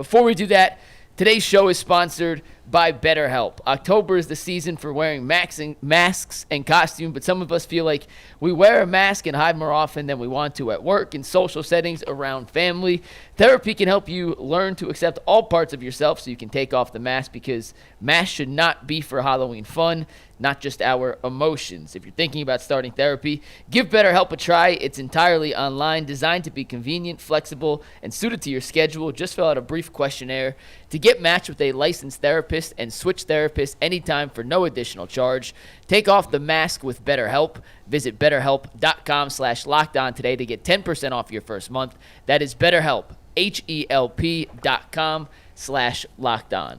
Before we do that, today's show is sponsored by BetterHelp. October is the season for wearing masks and costume, but some of us feel like we wear a mask and hide more often than we want to at work, in social settings, around family. Therapy can help you learn to accept all parts of yourself so you can take off the mask, because masks should not be for Halloween fun, not just our emotions. If you're thinking about starting therapy, give BetterHelp a try. It's entirely online, designed to be convenient, flexible, and suited to your schedule. Just fill out a brief questionnaire to get matched with a licensed therapist and switch therapists anytime for no additional charge. Take off the mask with BetterHelp. Visit BetterHelp.com/LockedOn today to get 10% off your first month. That is BetterHelp, HELP.com/LockedOn.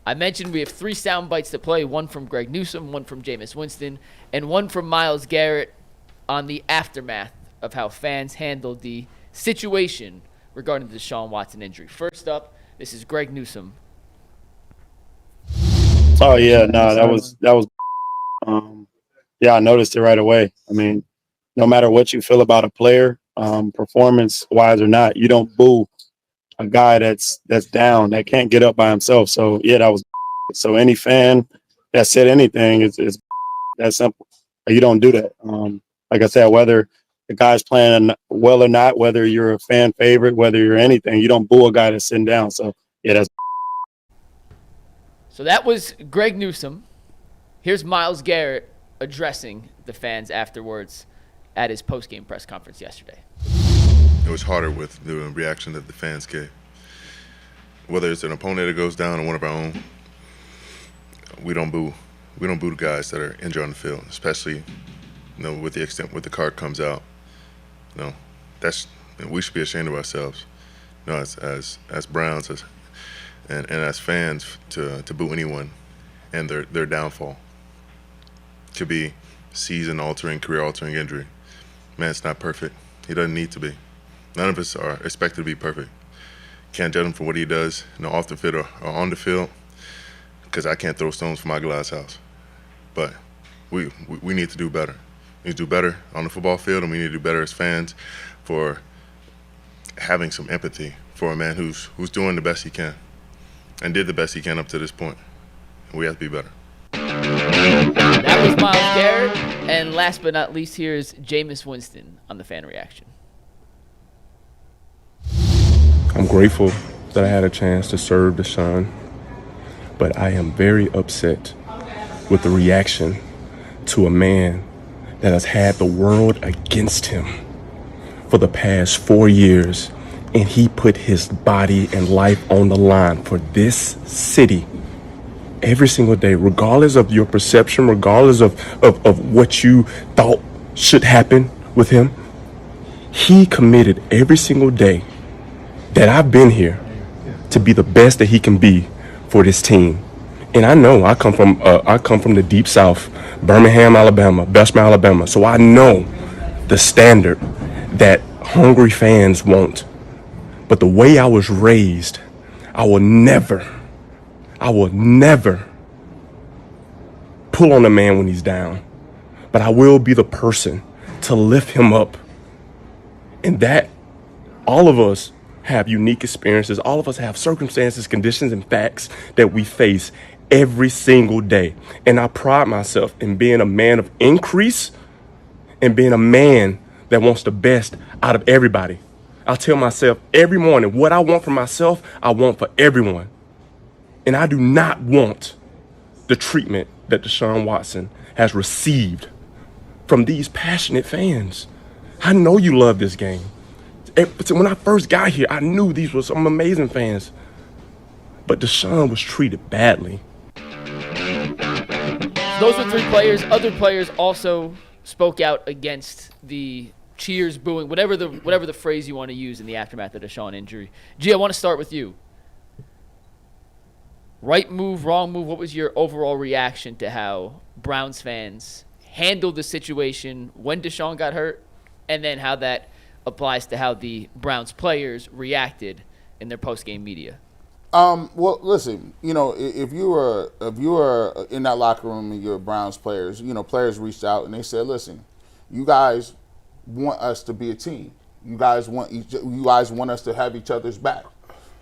I mentioned we have 3 sound bites to play, one from Greg Newsome, one from Jameis Winston, and one from Myles Garrett on the aftermath of how fans handled the situation regarding the Deshaun Watson injury. First up, this is Greg Newsome. Oh yeah, no, that was yeah, I noticed it right away. I mean, no matter what you feel about a player, performance wise or not, you don't boo a guy that's down, that can't get up by himself. So yeah, that was so any fan that said anything is that simple. You don't do that. Like I said, whether the guy's playing well or not, whether you're a fan favorite, whether you're anything, you don't boo a guy that's sitting down. So yeah, that's. So that was Greg Newsome. Here's Myles Garrett addressing the fans afterwards at his post-game press conference yesterday. It was harder with the reaction that the fans gave. Whether it's an opponent that goes down or one of our own, we don't boo. We don't boo the guys that are injured on the field, especially, with the extent when the card comes out. We should be ashamed of ourselves, as Browns, and as fans to boo anyone and their downfall. Could be season-altering, career-altering injury. Man, it's not perfect. He doesn't need to be. None of us are expected to be perfect. Can't judge him for what he does, off the field or on the field, because I can't throw stones from my glass house. But we need to do better. We need to do better on the football field, and we need to do better as fans for having some empathy for a man who's doing the best he can and did the best he can up to this point. We have to be better. That was Myles Garrett, and last but not least, here's Jameis Winston on the fan reaction. I'm grateful that I had a chance to serve Deshaun, but I am very upset with the reaction to a man that has had the world against him for the past 4 years, and he put his body and life on the line for this city every single day, regardless of your perception, regardless of what you thought should happen with him. He committed every single day that I've been here to be the best that he can be for this team. And I know I come from the deep South, Birmingham, Alabama, Bessemer, Alabama. So I know the standard that hungry fans want. But the way I was raised, I will never pull on a man when he's down. But I will be the person to lift him up. And that all of us have unique experiences. All of us have circumstances, conditions, and facts that we face every single day. And I pride myself in being a man of increase and being a man that wants the best out of everybody. I tell myself every morning what I want for myself, I want for everyone. And I do not want the treatment that Deshaun Watson has received from these passionate fans. I know you love this game. When I first got here, I knew these were some amazing fans. But Deshaun was treated badly. Those were 3 players. Other players also spoke out against the cheers, booing, whatever the phrase you want to use in the aftermath of the Deshaun injury. G, I want to start with you. Right move, wrong move, what was your overall reaction to how Browns fans handled the situation when Deshaun got hurt, and then how that applies to how the Browns players reacted in their post-game media? Well, listen, if you were in that locker room and you're Browns players, players reached out and they said, listen, you guys want us to be a team. You guys want us to have each other's back.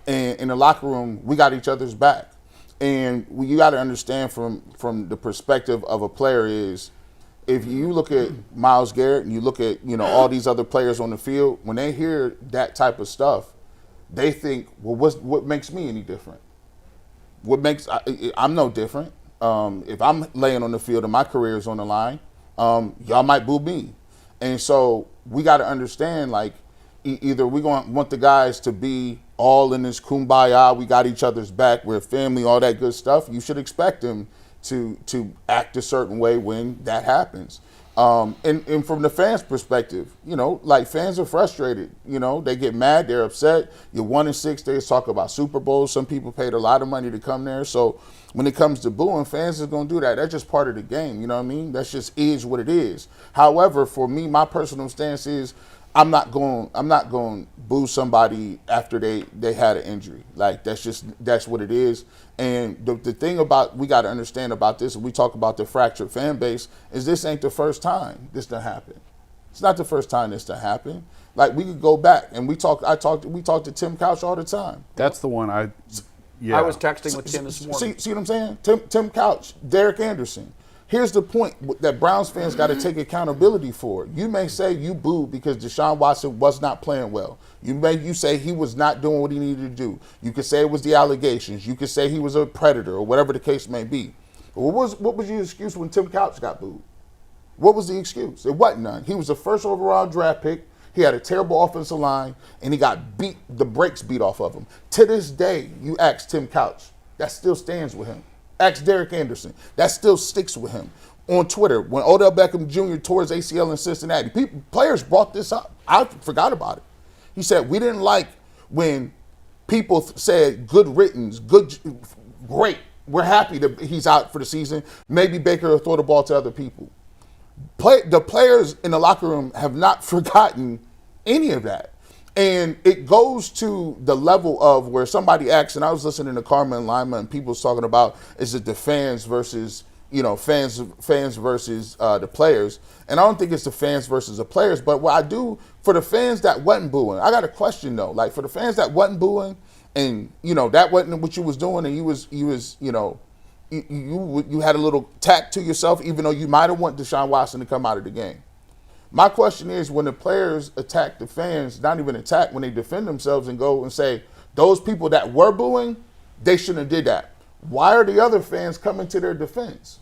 And in the locker room, we got each other's back. And you got to understand from the perspective of a player is, if you look at Myles Garrett and you look at, all these other players on the field, when they hear that type of stuff, they think, well, what makes me any different? I'm no different. If I'm laying on the field and my career is on the line, y'all might boo me. And so we got to understand, like, either we're going to want the guys to be all in this kumbaya, we got each other's back, we're family, all that good stuff. You should expect them to act a certain way when that happens. And from the fans' perspective, like, fans are frustrated. They get mad, they're upset. You're 1-6, they talk about Super Bowls. Some people paid a lot of money to come there. So when it comes to booing, fans are going to do that. That's just part of the game, you know what I mean? That's just is what it is. However, for me, my personal stance is I'm not going to boo somebody after they had an injury. Like, that's what it is. And the thing about, we got to understand about this, and we talk about the fractured fan base, is this ain't the first time this done happened. It's not the first time this done happened. Like, we could go back and we talk to Tim Couch all the time. That's the one I was texting with Tim this morning. See what I'm saying? Tim Couch, Derek Anderson. Here's the point that Browns fans got to take accountability for. You may say you booed because Deshaun Watson was not playing well. You say he was not doing what he needed to do. You could say it was the allegations. You could say he was a predator or whatever the case may be. What was your excuse when Tim Couch got booed? What was the excuse? It wasn't none. He was the first overall draft pick. He had a terrible offensive line, and he got the brakes beat off of him. To this day, you ask Tim Couch, that still stands with him. Ask Derek Anderson. That still sticks with him. On Twitter, when Odell Beckham Jr. tore his ACL in Cincinnati, players brought this up. I forgot about it. He said, we didn't like when people said good riddance, great. We're happy that he's out for the season. Maybe Baker will throw the ball to other people. The players in the locker room have not forgotten any of that. And it goes to the level of where somebody asks, and I was listening to Karma and Lima, and people was talking about, is it the fans versus, fans versus the players. And I don't think it's the fans versus the players, but what I do, for the fans that wasn't booing, I got a question though. Like, for the fans that wasn't booing, and, that wasn't what you was doing, and you had a little tact to yourself, even though you might have wanted Deshaun Watson to come out of the game. My question is, when the players attack the fans, not even attack, when they defend themselves and go and say, those people that were booing, they shouldn't have did that. Why are the other fans coming to their defense?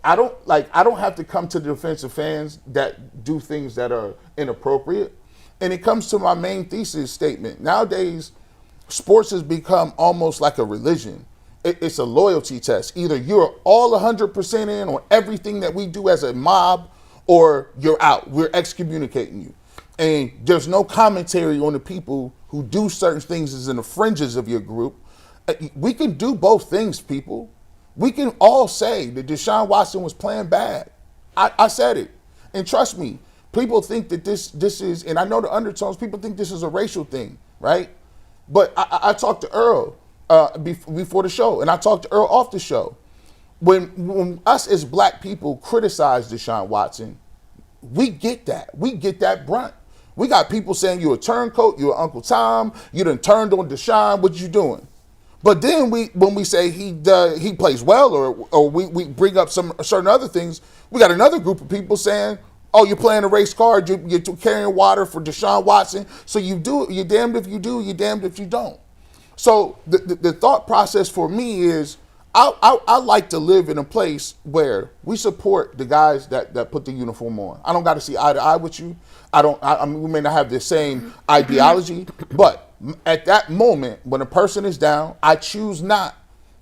I don't have to come to the defense of fans that do things that are inappropriate. And it comes to my main thesis statement. Nowadays, sports has become almost like a religion. It's a loyalty test. Either you're all 100% in on everything that we do as a mob, or you're out. We're excommunicating you. And there's no commentary on the people who do certain things as in the fringes of your group. We can do both things, people. We can all say that Deshaun Watson was playing bad. I said it. And trust me, people think that this is, and I know the undertones, people think this is a racial thing, right? But I talked to Earl before the show, and I talked to Earl off the show. When us as black people criticize Deshaun Watson, we get that. We get that brunt. We got people saying you're a turncoat, you're Uncle Tom, you done turned on Deshaun, what you doing? But then when we say he plays well, or we bring up some certain other things, we got another group of people saying, oh, you're playing a race card, you're carrying water for Deshaun Watson, so you do it. You're damned if you do, you're damned if you don't. So the thought process for me is, I like to live in a place where we support the guys that put the uniform on. I don't got to see eye to eye with you. I mean, we may not have the same ideology, but at that moment when a person is down, I choose not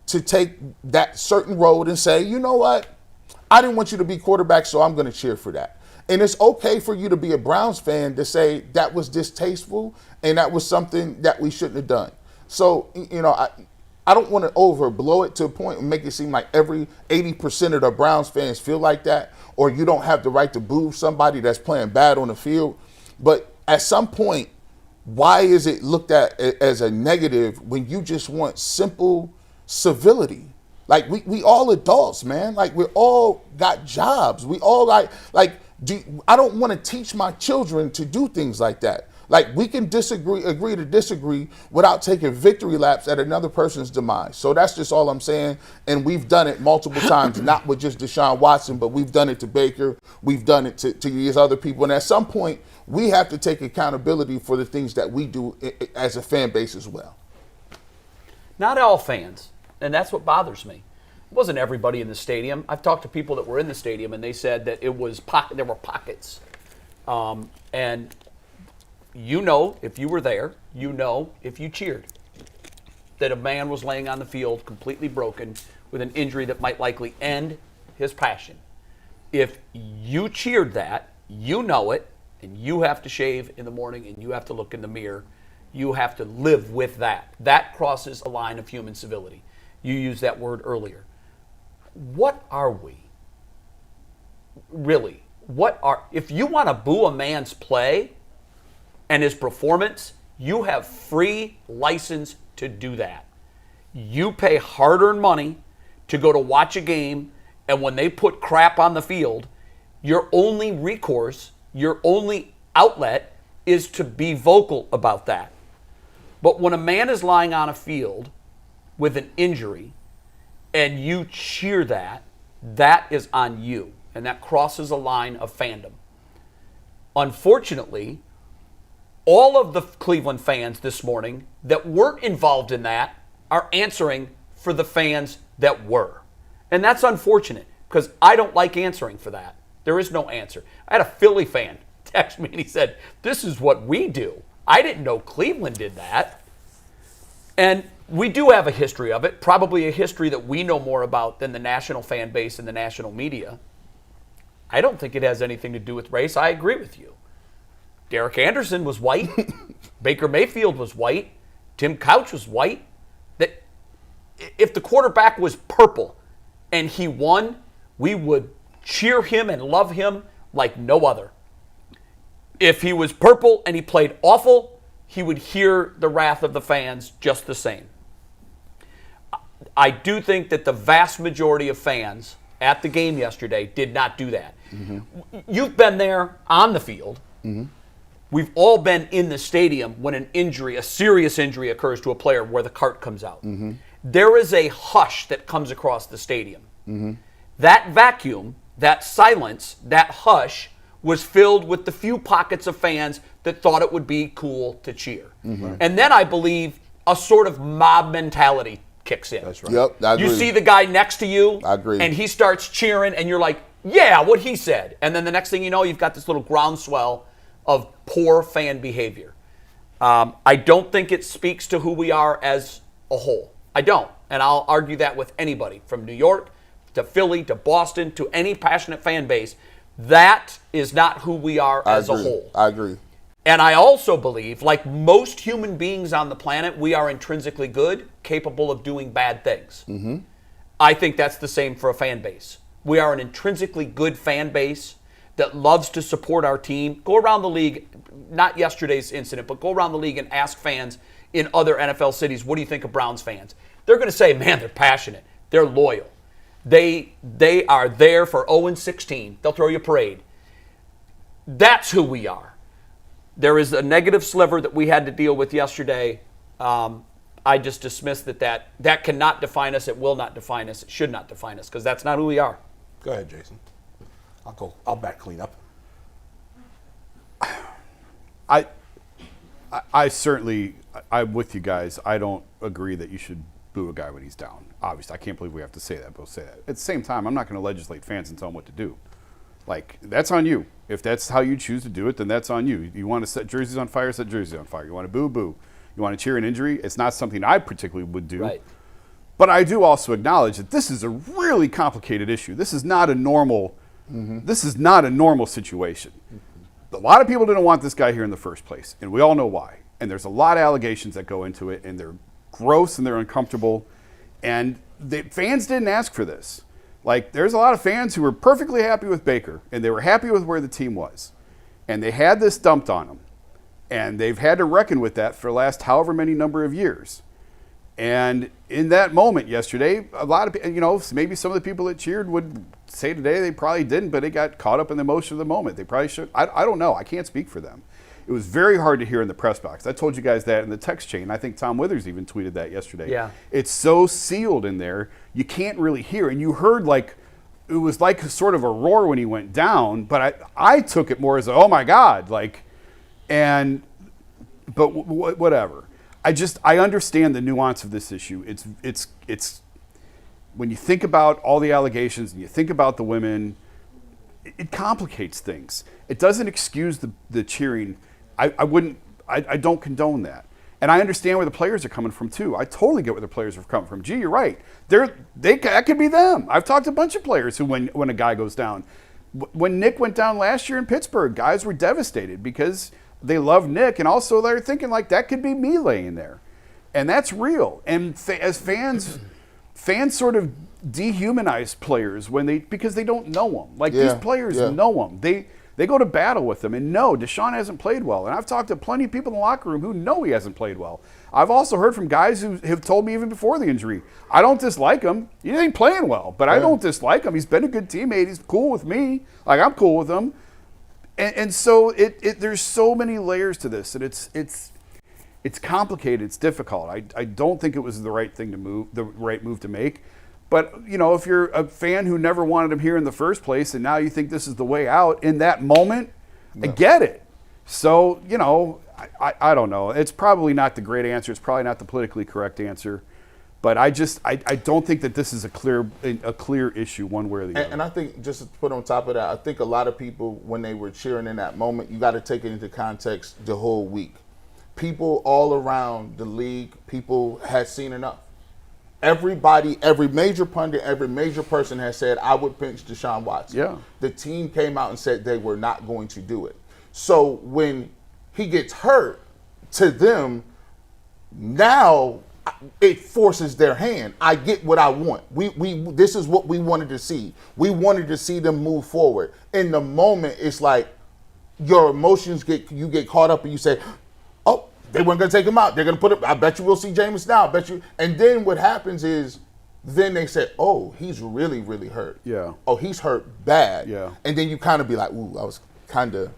to take that certain road and say, you know what? I didn't want you to be quarterback, so I'm going to cheer for that. And it's okay for you to be a Browns fan to say that was distasteful and that was something that we shouldn't have done. So, I don't want to overblow it to a point and make it seem like every 80% of the Browns fans feel like that, or you don't have the right to boo somebody that's playing bad on the field. But at some point, why is it looked at as a negative when you just want simple civility? Like, we all adults, man. Like, we all got jobs. We all I don't want to teach my children to do things like that. Like, we can agree to disagree without taking victory laps at another person's demise. So that's just all I'm saying. And we've done it multiple times, not with just Deshaun Watson, but we've done it to Baker. We've done it to these other people. And at some point, we have to take accountability for the things that we do as a fan base as well. Not all fans, and that's what bothers me. It wasn't everybody in the stadium. I've talked to people that were in the stadium, and they said that there were pockets. And you know, if you were there, you know, if you cheered, that a man was laying on the field completely broken with an injury that might likely end his passion. If you cheered that, you know it, and you have to shave in the morning and you have to look in the mirror. You have to live with that. That crosses a line of human civility. You used that word earlier. What are we? Really? If you want to boo a man's play and his performance, you have free license to do that. You pay hard-earned money to go to watch a game, and when they put crap on the field, your only recourse, your only outlet is to be vocal about that. But when a man is lying on a field with an injury and you cheer that, that is on you, and that crosses a line of fandom. Unfortunately, all of the Cleveland fans this morning that weren't involved in that are answering for the fans that were. And that's unfortunate because I don't like answering for that. There is no answer. I had a Philly fan text me and he said, "This is what we do. I didn't know Cleveland did that." And we do have a history of it, probably a history that we know more about than the national fan base and the national media. I don't think it has anything to do with race. I agree with you. Derek Anderson was white. Baker Mayfield was white. Tim Couch was white. That if the quarterback was purple and he won, we would cheer him and love him like no other. If he was purple and he played awful, he would hear the wrath of the fans just the same. I do think that the vast majority of fans at the game yesterday did not do that. Mm-hmm. You've been there on the field. Mm-hmm. We've all been in the stadium when an injury, a serious injury occurs to a player where the cart comes out. Mm-hmm. There is a hush that comes across the stadium. Mm-hmm. That vacuum, that silence, that hush was filled with the few pockets of fans that thought it would be cool to cheer. Mm-hmm. And then I believe a sort of mob mentality kicks in. That's right. Yep, I agree. You see the guy next to you, I agree, and he starts cheering, and you're like, yeah, what he said. And then the next thing you know, you've got this little groundswell of poor fan behavior. I don't think it speaks to who we are as a whole. I don't. And I'll argue that with anybody, from New York to Philly to Boston to any passionate fan base. That is not who we are as a whole. I agree. And I also believe, like most human beings on the planet, we are intrinsically good, capable of doing bad things. Mm-hmm. I think that's the same for a fan base. We are an intrinsically good fan base that loves to support our team. Go around the league, not yesterday's incident, but go around the league and ask fans in other NFL cities, what do you think of Browns fans? They're going to say, man, they're passionate. They're loyal. They are there for 0-16. They'll throw you a parade. That's who we are. There is a negative sliver that we had to deal with1yesterday. I just dismiss that cannot define us. It will not define us. It should not define us because that's not who we are. Go ahead, Jason. I'll back clean up. I certainly, I'm with you guys. I don't agree that you should boo a guy when he's down. Obviously, I can't believe we have to say that, but we'll say that. At the same time, I'm not going to legislate fans and tell them what to do. Like, that's on you. If that's how you choose to do it, then that's on you. You want to set jerseys on fire, set jerseys on fire. You want to boo, boo. You want to cheer an injury, it's not something I particularly would do. Right. But I do also acknowledge that this is a really complicated issue. This is not a normal situation. Mm-hmm. A lot of people didn't want this guy here in the first place, and we all know why. And there's a lot of allegations that go into it, and they're gross and they're uncomfortable. And the fans didn't ask for this. Like, there's a lot of fans who were perfectly happy with Baker, and they were happy with where the team was. And they had this dumped on them. And they've had to reckon with that for the last however many number of years. And in that moment yesterday, a lot of, maybe some of the people that cheered would say today they probably didn't, but they got caught up in the emotion of the moment. They probably should. I don't know. I can't speak for them. It was very hard to hear in the press box. I told you guys that in the text chain. I think Tom Withers even tweeted that yesterday. Yeah. It's so sealed in there, you can't really hear. And you heard it was like sort of a roar when he went down, but I took it more as oh my God, but whatever. I understand the nuance of this issue. It's when you think about all the allegations and you think about the women, it complicates things. It doesn't excuse the cheering. I don't condone that. And I understand where the players are coming from too. I totally get where the players are coming from. Gee, you're right. That could be them. I've talked to a bunch of players who when a guy goes down. When Nick went down last year in Pittsburgh, guys were devastated because they love Nick, and also they're thinking that could be me laying there, and that's real. And as fans sort of dehumanize players because they don't know them. These players know them. They go to battle with them, and no, Deshaun hasn't played well. And I've talked to plenty of people in the locker room who know he hasn't played well. I've also heard from guys who have told me even before the injury, I don't dislike him. He ain't playing well, but I don't dislike him. He's been a good teammate. He's cool with me. I'm cool with him. And so there's so many layers to this, and it's complicated. It's difficult. I don't think it was the right move to make. But if you're a fan who never wanted him here in the first place, and now you think this is the way out in that moment, I get it. So I don't know. It's probably not the great answer. It's probably not the politically correct answer. But I don't think that this is a clear issue one way or the other. And I think, just to put on top of that, I think a lot of people, when they were cheering in that moment, you got to take it into context the whole week. People all around the league, people had seen enough. Everybody, every major pundit, every major person has said, I would bench Deshaun Watson. Yeah. The team came out and said they were not going to do it. So when he gets hurt, to them, now it forces their hand. I get what I want. This is what we wanted to see. We wanted to see them move forward. In the moment, it's like your emotions you get caught up and you say, oh, they weren't going to take him out. They're going to put it. I bet you we'll see Jameis now. I bet you. And then what happens is, then they say, oh, he's really, really hurt. Yeah. Oh, he's hurt bad. Yeah. And then you kind of be like, ooh, I was kind of.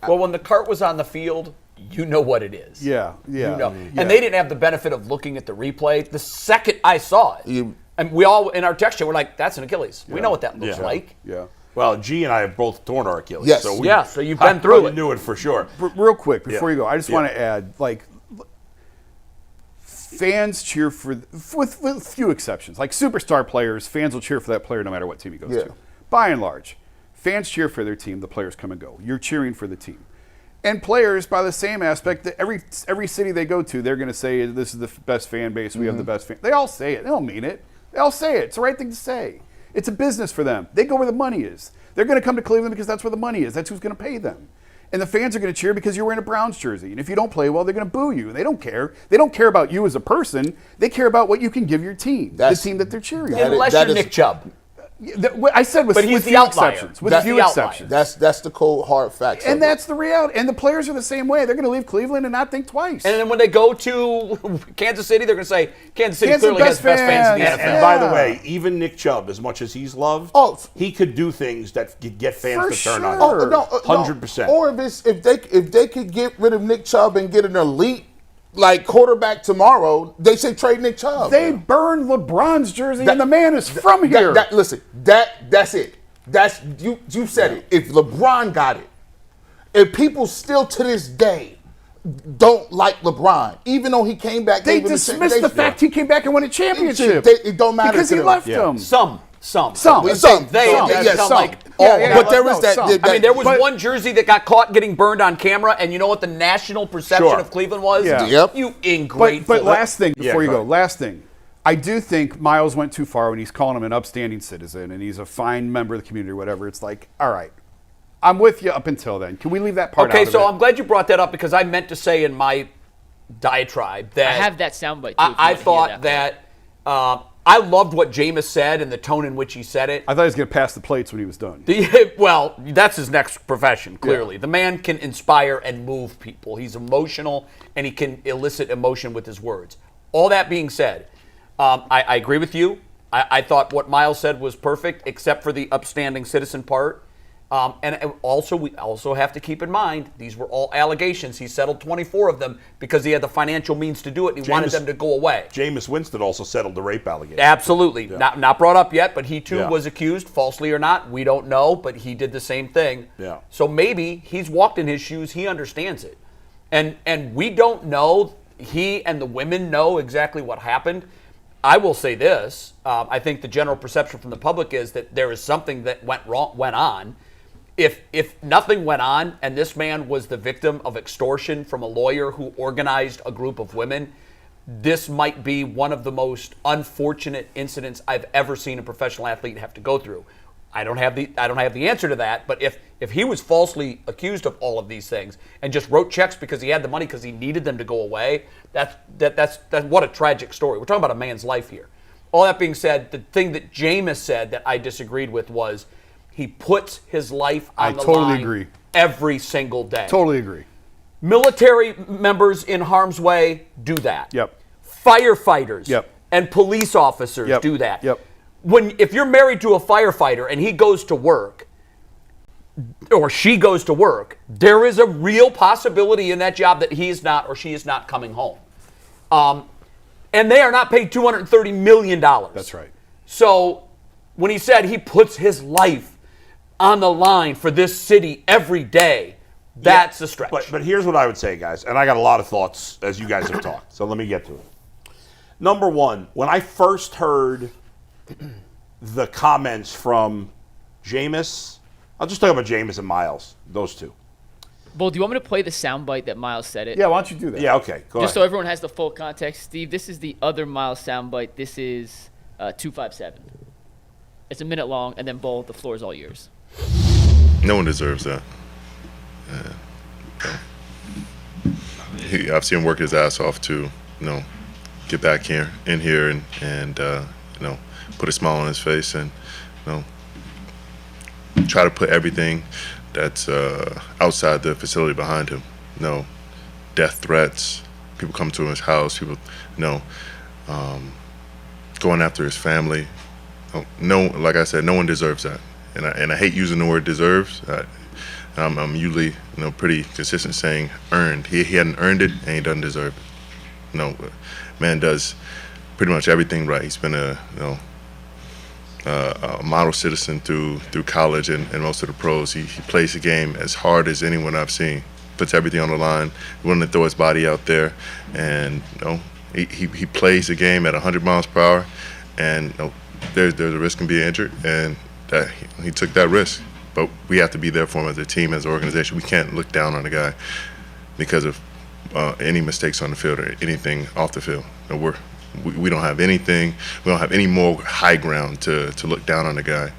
Well, when the cart was on the field, you know what it is. Yeah. You know. And they didn't have the benefit of looking at the replay. The second I saw it, and we all in our text chat were like, that's an Achilles. We know what that looks like. Yeah. Well, G and I have both torn our Achilles. Yes. So you've been through it. Knew it for sure. Real quick, before you go, I just want to add, fans cheer with few exceptions. Like superstar players, fans will cheer for that player no matter what team he goes to. By and large, fans cheer for their team. The players come and go. You're cheering for the team. And players, by the same aspect, that every city they go to, they're going to say, this is the best fan base. We have the best fan. They all say it. They don't mean it. They all say it. It's the right thing to say. It's a business for them. They go where the money is. They're going to come to Cleveland because that's where the money is. That's who's going to pay them. And the fans are going to cheer because you're wearing a Browns jersey. And if you don't play well, they're going to boo you. And they don't care. They don't care about you as a person. They care about what you can give your team, the team that they're cheering. Unless you're Nick Chubb. What I said was but he's with the few outlier. exceptions. With few exceptions. That's the cold hard facts. And that's the reality. And the players are the same way. They're going to leave Cleveland and not think twice. And then when they go to Kansas City, they're going to say, Kansas City clearly has the best fans in the NFL. And by the way, even Nick Chubb, as much as he's loved, he could do things that could get fans to turn on. 100%. Or if they could get rid of Nick Chubb and get an elite quarterback tomorrow, they say trade Nick Chubb. They burned LeBron's jersey, and the man is from here. Listen, that's it. That's you said it. If LeBron got it, if people still to this day don't like LeBron, even though he came back, they dismiss the fact he came back and won a championship. It don't matter because he left them. Some. But there was one jersey that got caught getting burned on camera, and you know what the national perception of Cleveland was? Yeah. Yep. You ingrateful. But last thing before you go, last thing. I do think Myles went too far when he's calling him an upstanding citizen and he's a fine member of the community or whatever. It's like, all right, I'm with you up until then. Can we leave that part out of it? Okay, so I'm glad you brought that up because I meant to say in my diatribe that I have that soundbite too. I thought that I loved what Jameis said and the tone in which he said it. I thought he was going to pass the plates when he was done. Well, that's his next profession, clearly. The man can inspire and move people. He's emotional, and he can elicit emotion with his words. All that being said, I agree with you. I thought what Myles said was perfect, except for the upstanding citizen part. And also, we also have to keep in mind, these were all allegations. He settled 24 of them because he had the financial means to do it, and he wanted them to go away. Jameis Winston also settled the rape allegation. Absolutely. Yeah. Not brought up yet, but he too Yeah. was accused, falsely or not. We don't know, but he did the same thing. Yeah. So maybe he's walked in his shoes. He understands it. And we don't know. He and the women know exactly what happened. I will say this. I think the general perception from the public is that there is something that went on. If nothing went on and this man was the victim of extortion from a lawyer who organized a group of women, this might be one of the most unfortunate incidents I've ever seen a professional athlete have to go through. I don't have the answer to that, but if he was falsely accused of all of these things and just wrote checks because he had the money because he needed them to go away, that's what a tragic story. We're talking about a man's life here. All that being said, the thing that Jameis said that I disagreed with was he puts his life on the line. I totally agree. Every single day. Totally agree. Military members in harm's way do that. Yep. Firefighters Yep. and police officers do that. Yep. If you're married to a firefighter and he goes to work or she goes to work, there is a real possibility in that job that he is not or she is not coming home. And they are not paid $230 million. That's right. So when he said he puts his life on the line for this city every day, that's a stretch. But here's what I would say, guys, and I got a lot of thoughts as you guys have talked, so let me get to it. Number one, when I first heard the comments from Jameis, I'll just talk about Jameis and Myles, those two. Bull, do you want me to play the soundbite that Myles said it? Yeah, why don't you do that? Yeah, okay, go Just ahead. so everyone has the full context. Steve, this is the other Myles soundbite. This is 257. It's a minute long, and then Bull, the floor is all yours. No one deserves that. I've seen him work his ass off to, get back in here and put a smile on his face and, try to put everything that's outside the facility behind him. Death threats, people come to his house, people, going after his family. No, like I said, no one deserves that. And I hate using the word deserves. I'm usually, pretty consistent saying earned. He hadn't earned it, and he doesn't deserve it. No, man does pretty much everything right. He's been a model citizen through college and most of the pros. He plays the game as hard as anyone I've seen. Puts everything on the line, willing to throw his body out there, and he plays the game at 100 miles per hour, and there's a risk in being injured, and that he took that risk. But we have to be there for him as a team, as an organization. We can't look down on the guy because of any mistakes on the field or anything off the field. We don't have anything. We don't have any more high ground to look down on the guy.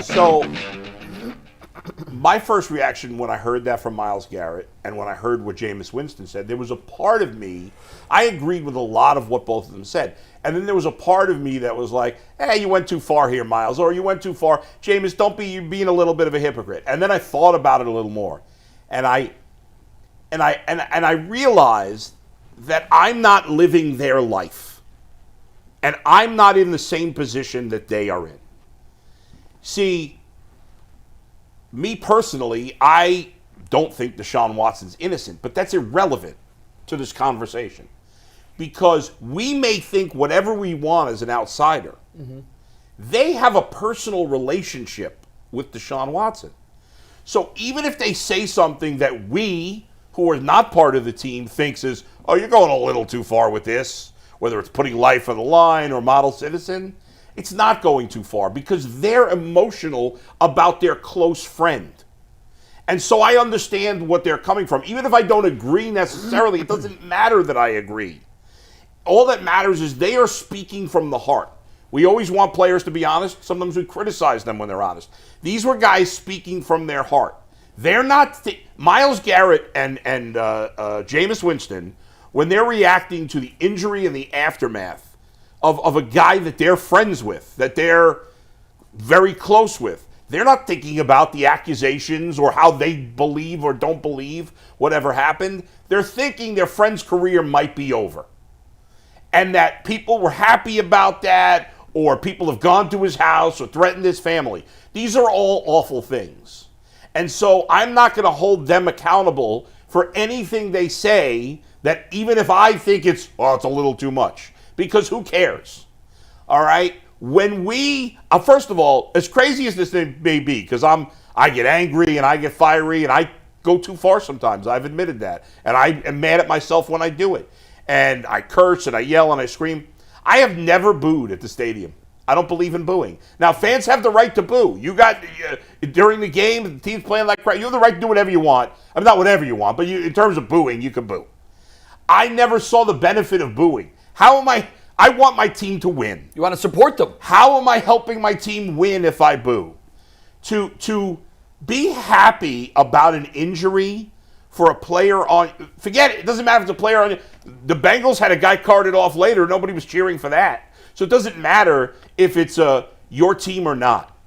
So my first reaction when I heard that from Myles Garrett and when I heard what Jameis Winston said, there was a part of me, I agreed with a lot of what both of them said. And then there was a part of me that was like, hey, you went too far here, Myles, or you went too far. Jameis, you're being a little bit of a hypocrite. And then I thought about it a little more. And I realized that I'm not living their life. And I'm not in the same position that they are in. See, me personally, I don't think Deshaun Watson's innocent, but that's irrelevant to this conversation. Because we may think whatever we want as an outsider. Mm-hmm. They have a personal relationship with Deshaun Watson. So even if they say something that we, who are not part of the team, thinks is, oh, you're going a little too far with this, whether it's putting life on the line or model citizen, it's not going too far because they're emotional about their close friend. And so I understand what they're coming from. Even if I don't agree necessarily, it doesn't matter that I agree. All that matters is they are speaking from the heart. We always want players to be honest. Sometimes we criticize them when they're honest. These were guys speaking from their heart. They're not Myles Garrett and Jameis Winston, when they're reacting to the injury and the aftermath of a guy that they're friends with, that they're very close with. They're not thinking about the accusations or how they believe or don't believe whatever happened. They're thinking their friend's career might be over. And that people were happy about that, or people have gone to his house or threatened his family. These are all awful things. And so I'm not going to hold them accountable for anything they say that even if I think it's a little too much, because who cares? All right? When we, first of all, as crazy as this thing may be, because I get angry and I get fiery and I go too far sometimes. I've admitted that. And I am mad at myself when I do it. And I curse and I yell and I scream. I have never booed at the stadium. I don't believe in booing. Now, fans have the right to boo. You got, during the game, the team's playing like crap. You have the right to do whatever you want. I mean, not whatever you want, but in terms of booing, you can boo. I never saw the benefit of booing. How am I want my team to win. You want to support them. How am I helping my team win if I boo? To be happy about an injury for a player on, forget it. It doesn't matter if it's a player on, the Bengals had a guy carted off later. Nobody was cheering for that. So it doesn't matter if it's your team or not.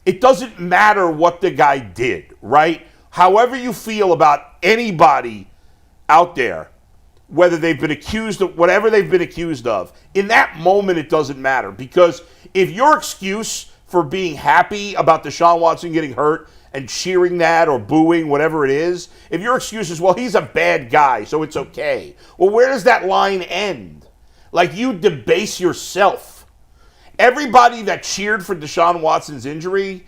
It doesn't matter what the guy did, right? However you feel about anybody out there, whether they've been accused of whatever they've been accused of, in that moment it doesn't matter. Because if your excuse for being happy about Deshaun Watson getting hurt and cheering that or booing, whatever it is, if your excuse is, well, he's a bad guy, so it's okay. Well, where does that line end? Like, you debase yourself. Everybody that cheered for Deshaun Watson's injury,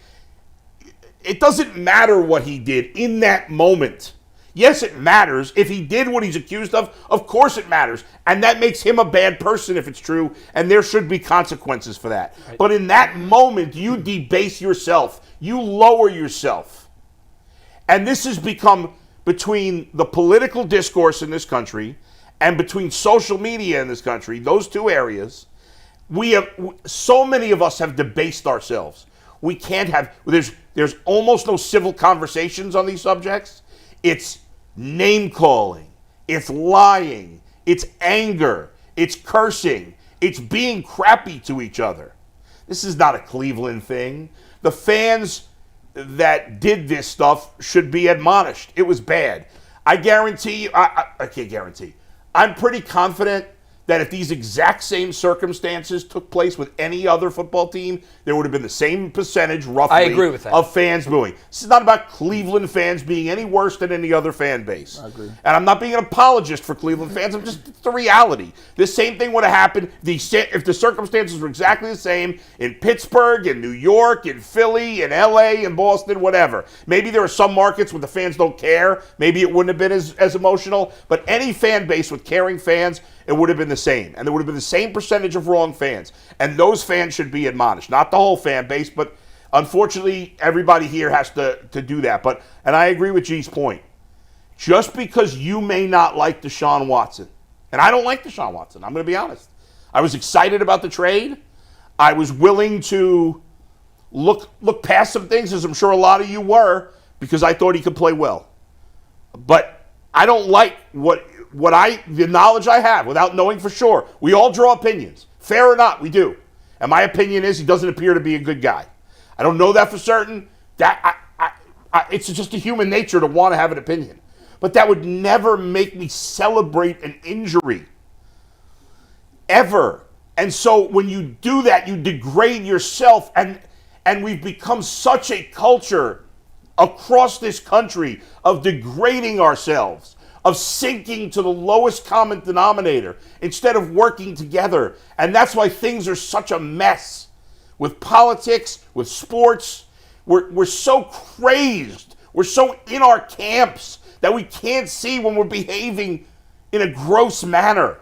it doesn't matter what he did in that moment. Yes, it matters. If he did what he's accused of course it matters. And that makes him a bad person if it's true, and there should be consequences for that. Right. But in that moment, you debase yourself. You lower yourself. And this has become, between the political discourse in this country and between social media in this country, those two areas, so many of us have debased ourselves. We can't have, there's almost no civil conversations on these subjects. It's name calling, it's lying, it's anger, it's cursing, it's being crappy to each other. This is not a Cleveland thing. The fans that did this stuff should be admonished. It was bad. I guarantee you, I can't guarantee. I'm pretty confident that if these exact same circumstances took place with any other football team, there would have been the same percentage, roughly, I agree with that, of fans booing. This is not about Cleveland fans being any worse than any other fan base. I agree. And I'm not being an apologist for Cleveland fans. It's the reality. This same thing would have happened if the circumstances were exactly the same in Pittsburgh, in New York, in Philly, in L.A., in Boston, whatever. Maybe there are some markets where the fans don't care. Maybe it wouldn't have been as emotional. But any fan base with caring fans, it would have been the same. And there would have been the same percentage of wrong fans. And those fans should be admonished. Not the whole fan base, but unfortunately, everybody here has to do that. And I agree with G's point. Just because you may not like Deshaun Watson, and I don't like Deshaun Watson, I'm going to be honest. I was excited about the trade. I was willing to look past some things, as I'm sure a lot of you were, because I thought he could play well. But I don't like the knowledge I have without knowing for sure. We all draw opinions. Fair or not, we do. And my opinion is he doesn't appear to be a good guy. I don't know that for certain. It's just a human nature to want to have an opinion. But that would never make me celebrate an injury. Ever. And so when you do that, you degrade yourself. And we've become such a culture across this country of degrading ourselves, of sinking to the lowest common denominator instead of working together. And that's why things are such a mess with politics, with sports. We're so crazed. We're so in our camps that we can't see when we're behaving in a gross manner.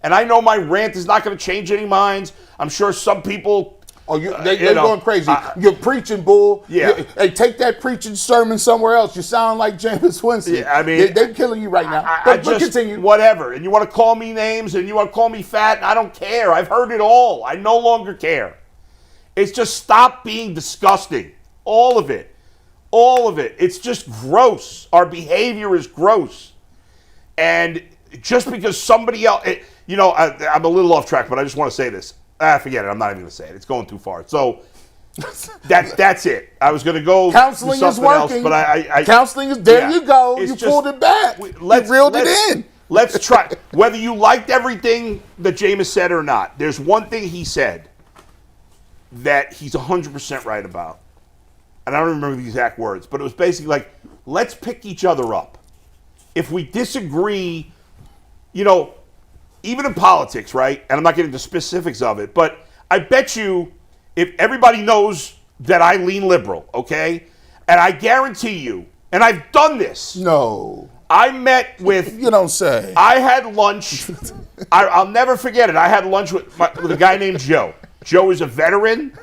And I know my rant is not going to change any minds. I'm sure some people... Oh, they're going crazy. You're preaching, bull. Yeah. Hey, take that preaching sermon somewhere else. You sound like Jameis Winston. Yeah, I mean, they're killing you right now. But continue. Whatever. And you want to call me names and you want to call me fat, and I don't care. I've heard it all. I no longer care. It's just stop being disgusting. All of it. All of it. It's just gross. Our behavior is gross. And just because somebody else... I'm a little off track, but I just want to say this. Forget it. I'm not even going to say it. It's going too far. So that's it. I was going to go counseling to is something else, working. but counseling is there. Yeah. You go. You pulled it back. You reeled it in. Let's try. Whether you liked everything that Jameis said or not, there's one thing he said that he's 100% right about. And I don't remember the exact words, but it was basically like, let's pick each other up. If we disagree, even in politics, right? And I'm not getting into specifics of it, but I bet you if everybody knows that I lean liberal, okay? And I guarantee you, and I've done this. No. I met with... You don't say. I had lunch. I'll never forget it. I had lunch with a guy named Joe. Joe is a veteran,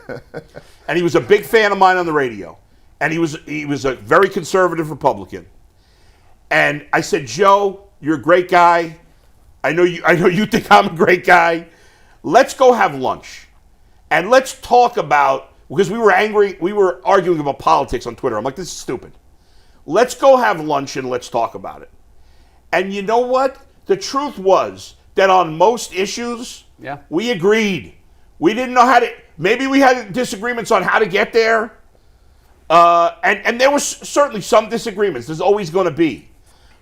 and he was a big fan of mine on the radio. And he was a very conservative Republican. And I said, Joe, you're a great guy. I know you think I'm a great guy. Let's go have lunch. And let's talk about, because we were arguing about politics on Twitter. I'm like, this is stupid. Let's go have lunch and let's talk about it. And you know what? The truth was that on most issues, we agreed. We didn't know how to, maybe we had disagreements on how to get there. And there was certainly some disagreements. There's always going to be.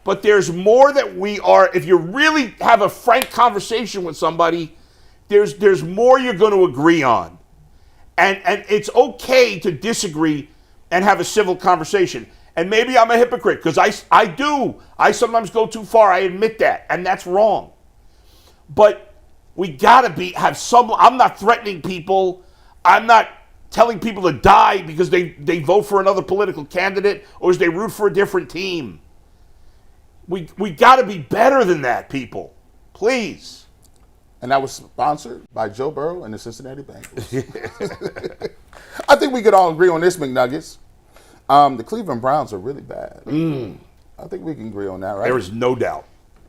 But there's more that we are, if you really have a frank conversation with somebody, there's more you're going to agree on. And it's okay to disagree and have a civil conversation. And maybe I'm a hypocrite because I do. I sometimes go too far. I admit that. And that's wrong. But we got to have some, I'm not threatening people. I'm not telling people to die because they vote for another political candidate or as they root for a different team. We got to be better than that, people. Please. And that was sponsored by Joe Burrow and the Cincinnati Bengals. I think we could all agree on this, McNuggets. The Cleveland Browns are really bad. I think we can agree on that, right? There is no doubt.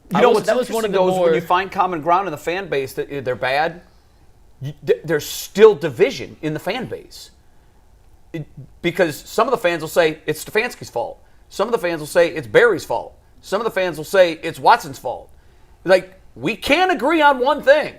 That was one of those when you find common ground in the fan base that they're bad, there's still division in the fan base. Because some of the fans will say it's Stefanski's fault. Some of the fans will say it's Barry's fault. Some of the fans will say it's Watson's fault. Like, we can't agree on one thing.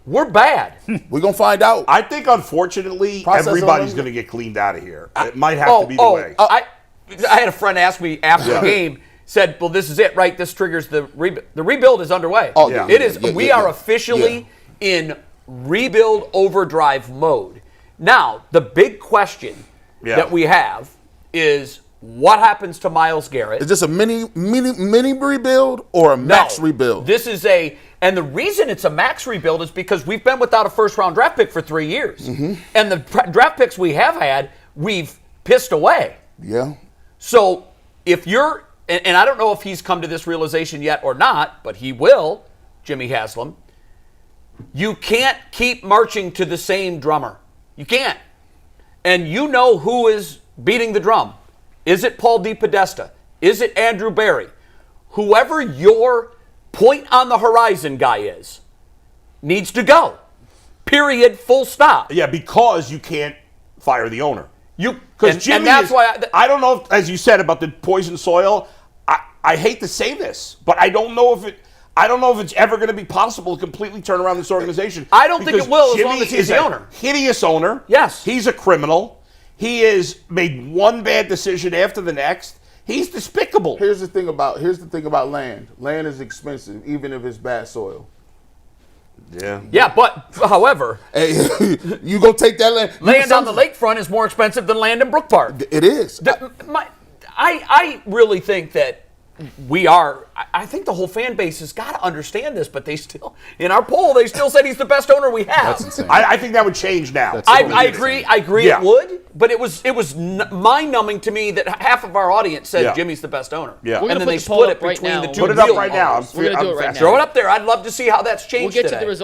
We're bad. We're going to find out. I think, unfortunately, everybody's going to get cleaned out of here. It might have to be the way. I had a friend ask me after the game, said, well, this is it, right? This triggers the rebuild. The rebuild is underway. Oh, yeah. It is. We are officially in rebuild overdrive mode. Now, the big question that we have is, what happens to Myles Garrett? Is this a mini rebuild or a max rebuild? This is and the reason it's a max rebuild is because we've been without a first-round draft pick for 3 years. Mm-hmm. And the draft picks we have had, we've pissed away. Yeah. So if you're, and I don't know if he's come to this realization yet or not, but he will, Jimmy Haslam, you can't keep marching to the same drummer. You can't. And you know who is beating the drum. Is it Paul DePodesta? Is it Andrew Barry? Whoever your point on the horizon guy is, needs to go. Period. Full stop. Yeah, because you can't fire the owner. Because Jimmy, and that's why I don't know if, as you said about the poison soil. I hate to say this, but I don't know if it's ever going to be possible to completely turn around this organization. I don't think it will, as long as he's the owner. Hideous owner. Yes, he's a criminal. He has made one bad decision after the next. He's despicable. Here's the thing about land. Land is expensive, even if it's bad soil. Yeah. Yeah, but however, hey, you go take that land. Land on the lakefront is more expensive than land in Brook Park. It is. I really think that I think the whole fan base has got to understand this, but they still, in our poll, they still said he's the best owner we have. That's insane. I think that would change now. I agree. It would, but it was mind-numbing to me that half of our audience said Jimmy's the best owner. Yeah. And then they split it between the two. Put it up right now. We're going to do it right now. Throw it up there. I'd love to see how that's changed. We'll get today. to the result.